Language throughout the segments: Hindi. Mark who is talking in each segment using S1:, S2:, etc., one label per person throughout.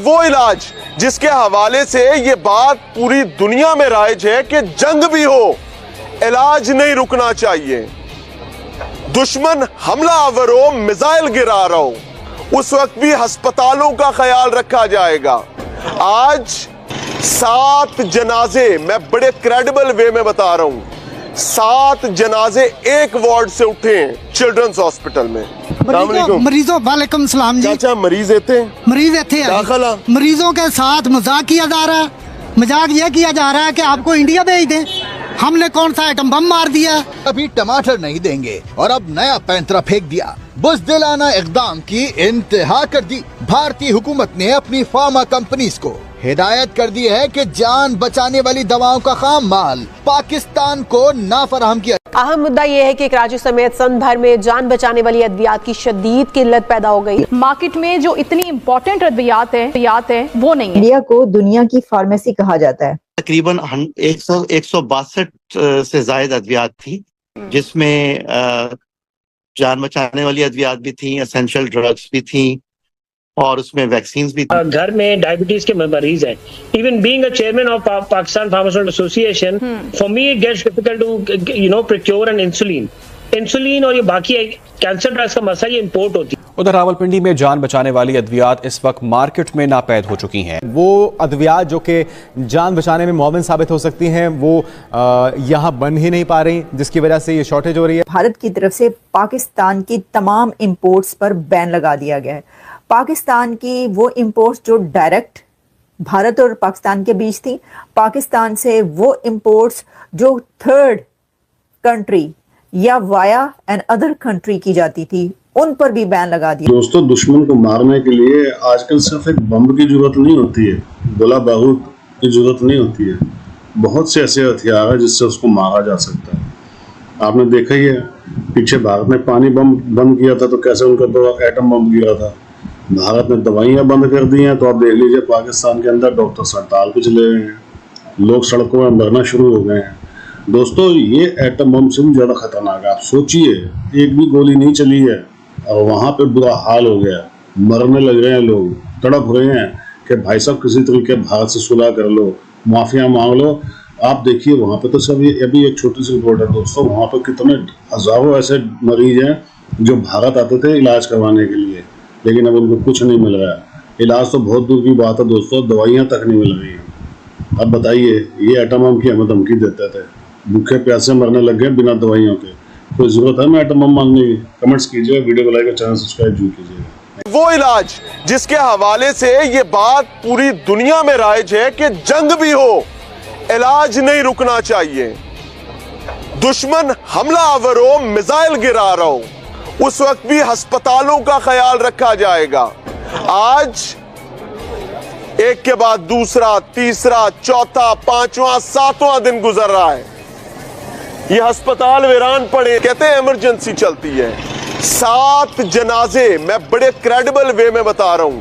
S1: वो इलाज जिसके हवाले से ये बात पूरी दुनिया में राइज है कि जंग भी हो, इलाज नहीं रुकना चाहिए। दुश्मन हमला आवर हो, मिसाइल गिरा रहा हो, उस वक्त भी अस्पतालों का ख्याल रखा जाएगा। आज 7 जनाजे, मैं बड़े क्रेडिबल वे में बता रहा हूं, 7 जनाजे एक वार्ड से उठे हैं चिल्ड्रंस हॉस्पिटल में।
S2: मरीजों वालेकुम सलाम जी।
S1: चाचा मरीज थे दाखिला,
S2: मरीजों के साथ मजाक किया जा रहा है। मजाक यह किया जा रहा है कि आपको इंडिया भेज दें, हमने कौन सा एटम बम मार दिया।
S3: अभी टमाटर नहीं देंगे और अब नया पैंतरा फेंक दिया। बुज़दिलाना इक़दाम की इंतहा कर दी। भारतीय हुकूमत ने अपनी फार्मा कंपनीज को हिदायत कर दी है कि जान बचाने वाली दवाओं का खाम माल पाकिस्तान को ना फराहम किया।
S4: अहम मुद्दा ये है कि कराची समेत सन भर में जान बचाने वाली अद्वियात की शदीद किल्लत पैदा हो गई।
S5: मार्केट में जो इतनी इम्पोर्टेंट अद्वियात है वो नहीं है।
S6: इंडिया को दुनिया की फार्मेसी कहा जाता है।
S7: तकरीबन 162 से जायद अद्वियात थी, जिसमें जान बचाने वाली अद्वियात भी थी, एसेंशियल ड्रग्स भी थी और उसमें वैक्सीन्स भी।
S8: घर में डायबिटीज के मरीज हैं। Even being a chairman of Pakistan pharmaceutical association, for me it gets difficult to procure an insulin और ये बाकी कैंसर ड्रग्स का मसला ये इंपोर्ट होती है।
S9: उधर रावलपिंडी में जान बचाने वाली अद्वियात इस वक्त मार्केट में नापैद हो चुकी हैं।
S10: वो अद्वियात जो कि जान बचाने में मुआविन साबित हो सकती हैं, वो यहाँ बन ही नहीं पा रही, जिसकी वजह से ये शॉर्टेज हो रही है।
S6: भारत की तरफ से पाकिस्तान की तमाम इंपोर्ट्स पर बैन लगा दिया गया है। पाकिस्तान की वो इंपोर्ट्स जो डायरेक्ट भारत और पाकिस्तान के बीच थी, पाकिस्तान से वो इंपोर्ट्स जो थर्ड कंट्री या वाया एंड अदर कंट्री की जाती थी, उन पर भी बैन लगा दिया।
S11: दोस्तों, दुश्मन को मारने के लिए आजकल सिर्फ एक बम की जरूरत नहीं होती है, गोला बारूद की जरूरत नहीं होती है। बहुत से ऐसे हथियार है जिससे उसको मारा जा सकता है। आपने देखा ही है, पीछे भारत ने पानी बम बंद किया था तो कैसे उनका तो एटम बम गिरा था। भारत ने दवाइयाँ बंद कर दी हैं तो आप देख लीजिए पाकिस्तान के अंदर डॉक्टर हड़ताल पे चले गए हैं, लोग सड़कों में मरना शुरू हो गए हैं। दोस्तों, ये एटम बम से भी ज़्यादा खतरनाक है। आप सोचिए, एक भी गोली नहीं चली है और वहाँ पे बुरा हाल हो गया, मरने लग रहे हैं लोग, तड़प रहे हैं कि भाई साहब किसी तरीके भारत से सुलह कर लो, माफिया मांग लो। आप देखिए वहाँ पे तो सब अभी एक छोटी सी रिपोर्ट है दोस्तों, वहाँ पे कितने हजारों ऐसे मरीज हैं जो भारत आते थे इलाज करवाने के लिए, लेकिन अब उनको कुछ नहीं मिल रहा है। इलाज तो बहुत दूर की बात है दोस्तों, दवाइयाँ तक नहीं मिल रही हैं। अब बताइए, ये एटम बम की हमें धमकी देते थे, भूखे प्यासे मरने लग गए बिना दवाइयों के। कोई जरूरत है मैं एटम बम मांगने की? कमेंट्स कीजिए, वीडियो को लाइक और चैनल सब्सक्राइब जरूर कीजिएगा।
S1: वो इलाज जिसके हवाले से ये बात पूरी दुनिया में राइज है कि जंग भी हो, इलाज नहीं रुकना चाहिए। दुश्मन हमला आवर हो, मिसाइल गिरा रहा हो, उस वक्त भी अस्पतालों का ख्याल रखा जाएगा। आज एक के बाद दूसरा, तीसरा, चौथा, पांचवा, 7वां दिन गुजर रहा है, ये अस्पताल वीरान पड़े, कहते हैं इमरजेंसी चलती है। 7 जनाजे, मैं बड़े क्रेडिबल वे में बता रहा हूं,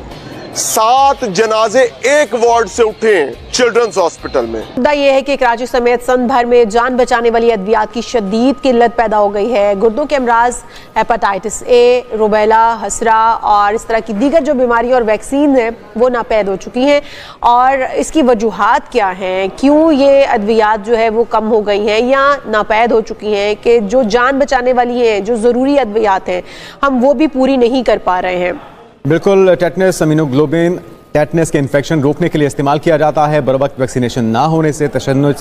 S1: 7 जनाजे एक वार्ड से उठे हैं चिल्ड्रंस हॉस्पिटल में।
S4: मुद्दा यह है कि कराची समेत सन भर में जान बचाने वाली अद्वियात की शदीद किल्लत पैदा हो गई है। गुर्दों के अमराज, हेपेटाइटिस ए, रुबेला, हसरा और इस तरह की दीगर जो बीमारी और वैक्सीन है वो नापैद हो चुकी हैं। और इसकी वजूहात क्या हैं, क्यों ये अद्वियात जो है वो कम हो गई हैं या नापैद हो चुकी हैं, कि जो जान बचाने वाली हैं, जो ज़रूरी अद्वियात हैं, हम वो भी पूरी नहीं कर पा रहे हैं।
S10: बिल्कुल, टेटनस इम्यूनोग्लोबिन टेटनस के इन्फेक्शन रोकने के लिए इस्तेमाल किया जाता है। बर वक्त वैक्सीनेशन ना होने से तशन्नुज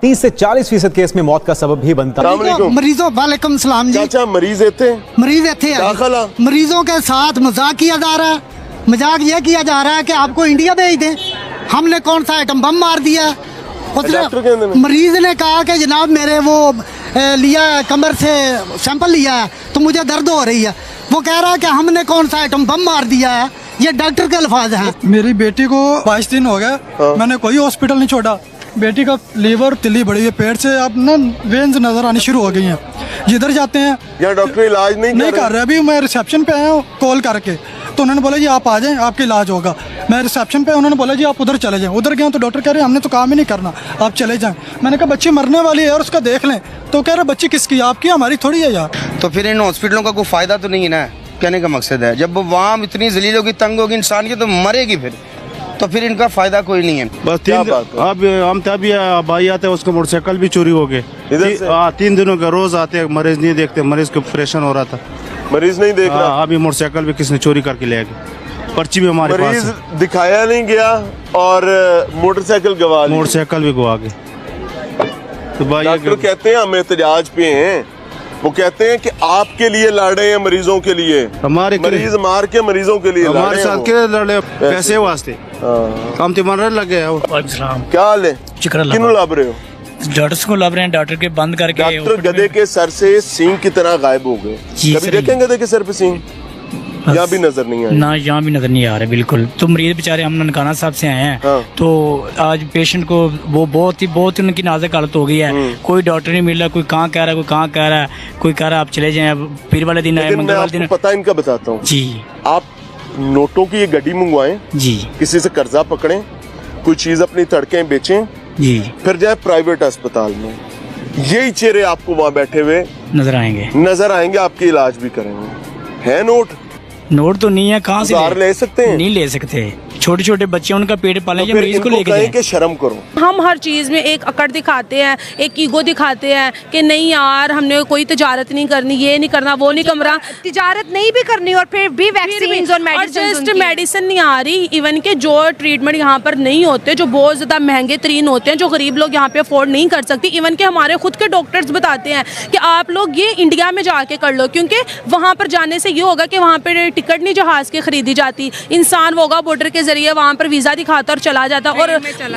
S10: 30 से 40% केस में मौत का सबब भी बनता है।
S2: मरीजों वालेकुम सलाम जी।
S1: चाचा मरीज थे दाखिला,
S2: मरीजों के साथ मजाक किया जा रहा है। मजाक यह किया जा रहा है कि आपको इंडिया भेज दें, हमने कौन सा एटम बम मार दिया। मरीज ने कहा कि जनाब मेरे वो लिया कमर से सैंपल लिया है तो मुझे दर्द हो रही है। वो कह रहा है कि हमने कौन सा एटम बम मार दिया है। ये डॉक्टर के अल्फाज हैं।
S12: मेरी बेटी को 22 दिन हो गए, मैंने कोई हॉस्पिटल नहीं छोड़ा। बेटी का लीवर तिल्ली बड़ी है, पेट से अब ना वेन्स नजर आनी शुरू हो गई हैं। जिधर जाते हैं
S1: यहाँ डॉक्टर इलाज नहीं
S12: कर रहे। अभी मैं रिसेप्शन पे आया हूँ कॉल करके, तो उन्होंने बोला जी आप आ जाएं, आपका इलाज होगा। मैं रिसेप्शन पे, उन्होंने बोला जी आप उधर चले जाएं। उधर गया तो डॉक्टर कह रहे हैं हमने तो काम ही नहीं करना, आप चले जाएं। मैंने कहा बच्ची मरने वाली है और उसका देख लें, तो कह रहे बच्ची किसकी, आपकी, हमारी थोड़ी है यार।
S13: तो फिर इन हॉस्पिटलों का कोई फायदा तो नहीं है ना, कहने का मकसद है। जब वो वहाँ इतनी जलील होगी, तंग होगी इंसान की, तो मरेगी फिर। तो फिर इनका फायदा कोई नहीं है।
S14: बस अब हम तभी भाई आते हैं, उसका मोटरसाइकिल भी चोरी हो गए। 3 दिनों का रोज आते हैं, मरीज नहीं देखते, मरीज को ऑपरेशन हो रहा था,
S1: मरीज नहीं देख रहा।
S14: अभी मोटरसाइकिल भी किसने चोरी करके ले गए, पर्ची भी हमारे पास
S1: मरीज दिखाया नहीं गया और मोटरसाइकिल भी गवा गए। तो भाई डॉक्टर कहते हैं हम एहतजाज पे हैं, वो कहते हैं कि आपके लिए लड़ रहे हैं, मरीजों के लिए, हमारे मरीज मार के मरीजों के लिए
S14: हमारे साथ के लड़े पैसे वास्ते हम तिमार लगे हैं।
S1: क्या हाल है? किन्हों लब रहे हो?
S15: डॉक्टर्स को लब रहे हैं, डॉक्टर के बंद करके।
S1: डॉक्टर गधे के सर से सींग की तरह गायब हो गए। कभी देखें गधे के सर पे सींग? यहाँ भी नजर नहीं आया
S15: ना, यहाँ भी नजर नहीं आ रहा बिल्कुल। तो मरीज बेचारे हम ननकाना साहब से आए हैं। तो आज पेशेंट को वो बहुत उनकी नाजुक हालत हो गई है। कोई डॉक्टर नहीं मिल रहा, कोई कहाँ कह रहा है, कोई कहाँ कह रहा है, कोई कह रहा है आप चले जाएं, अब पीर वाले दिन आए, मंगल वाले दिन।
S1: पता इनका बताता हूँ
S15: जी।
S1: आप नोटों की ये गड्डी मंगवाएं
S15: जी,
S1: किसी से कर्जा पकड़ें, कोई चीज अपनी तड़के बेचें जी, फिर जाए प्राइवेट अस्पताल में, यही चेहरे आपको वहाँ बैठे हुए नजर आएंगे, आपके इलाज भी करेंगे। है नोट तो नहीं है, कहाँ से ले सकते हैं? नहीं ले सकते, छोटे छोटे बच्चे उनका पेट पाले, तो मरीज को लेके जाएं कि शर्म करो।
S16: हम हर चीज में एक अकड़ दिखाते हैं, एक ईगो दिखाते हैं कि नहीं यार हमने कोई तिजारत नहीं करनी, ये नहीं करना, वो नहीं करना, तिजारत नहीं भी करनी और फिर भी वैक्सीन और जस्ट मेडिसिन नहीं आ रही। इवन के जो ट्रीटमेंट यहाँ पर नहीं होते, जो बहुत ज्यादा महंगे तरीन होते हैं, जो गरीब लोग यहाँ पे अफोर्ड नहीं कर सकती। इवन के हमारे खुद के डॉक्टर्स बताते हैं कि आप लोग ये इंडिया में जाके कर लो, क्योंकि वहाँ पर जाने से ये होगा कि वहाँ पे टिकट नहीं जहाज की खरीदी जाती, इंसान होगा बॉर्डर के जरिए वहाँ पर वीजा दिखाता और चला जाता, और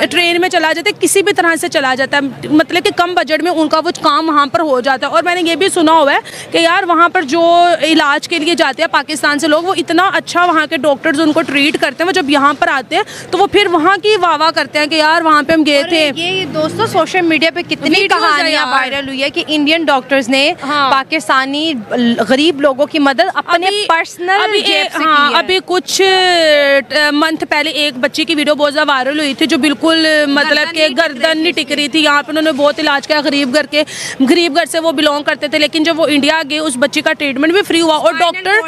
S16: ट्रेन में चला जाता, किसी भी तरह से चला जाता है, मतलब कि कम बजट में उनका वो काम वहाँ पर हो जाता है। और मैंने ये भी सुना हुआ है कि यार वहाँ पर जो इलाज के लिए जाते हैं पाकिस्तान से लोग, वो इतना अच्छा वहाँ के डॉक्टर्स उनको ट्रीट करते हैं, वो जब यहाँ पर आते हैं तो वो फिर वहाँ की वाह करते हैं कि यार वहाँ पे हम गए थे।
S17: ये दोस्तों सोशल मीडिया पे कितनी कहानियां वायरल हुई है कि इंडियन डॉक्टर्स ने पाकिस्तानी गरीब लोगों की मदद अपने पर्सनल जेब से की है।
S16: अभी कुछ मंथ पहले एक बच्ची की वीडियो बहुत ज्यादा वायरल हुई थी, जो बिल्कुल मतलब कि गर्दन नहीं टिक रही थी। यहाँ पे उन्होंने बहुत इलाज किया, गरीब घर से वो बिलोंग करते थे, लेकिन जब वो इंडिया गए उस बच्ची का ट्रीटमेंट भी फ्री हुआ। और डॉक्टर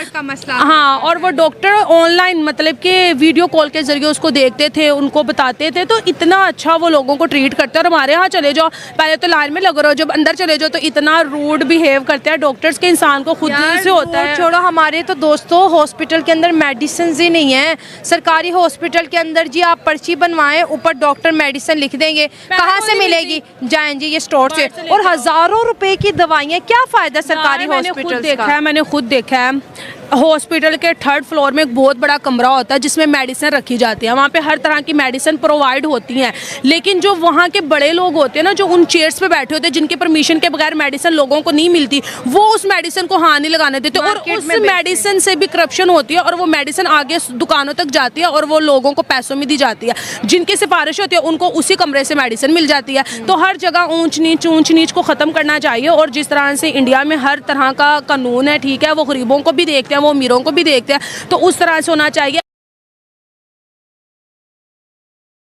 S16: और वो डॉक्टर ऑनलाइन मतलब कि वीडियो कॉल के जरिए उसको देखते थे, उनको बताते थे, तो इतना अच्छा वो लोगों को ट्रीट करते हैं। और हमारे यहाँ चले जाओ, पहले तो लाइन में लग रहे हो, जब अंदर चले जाओ तो इतना रूड बिहेव करते हैं डॉक्टर्स के, इंसान को खुद से होता है।
S17: छोड़ो, हमारे तो दोस्तों हॉस्पिटल के अंदर मेडिसिन ही नहीं है। सरकारी हॉस्पिटल के अंदर जी आप पर्ची बनवाएं, ऊपर डॉक्टर मेडिसिन लिख देंगे, कहाँ से मिलेगी? जाएं जी ये स्टोर से, और हजारों रुपए की दवाइयाँ, क्या फायदा सरकारी हॉस्पिटल का?
S16: मैंने खुद देखा है। हॉस्पिटल के 3rd फ्लोर में एक बहुत बड़ा कमरा होता है जिसमें मेडिसिन रखी जाती है, वहाँ पे हर तरह की मेडिसिन प्रोवाइड होती हैं, लेकिन जो वहाँ के बड़े लोग होते हैं ना, जो उन चेयर्स पे बैठे होते हैं, जिनके परमिशन के बगैर मेडिसिन लोगों को नहीं मिलती, वो उस मेडिसिन को हाथ नहीं लगाने देते, और उस मेडिसिन से भी करप्शन होती है, और वो मेडिसिन आगे दुकानों तक जाती है और वो लोगों को पैसों में दी जाती है। जिनकी सिफारिश होती है उनको उसी कमरे से मेडिसिन मिल जाती है। तो हर जगह ऊंच नीच को ख़त्म करना चाहिए, और जिस तरह से इंडिया में हर तरह का कानून है, ठीक है, वो गरीबों को भी देखते हैं, वो अमीरों को भी देखते हैं, तो उस तरह से होना चाहिए।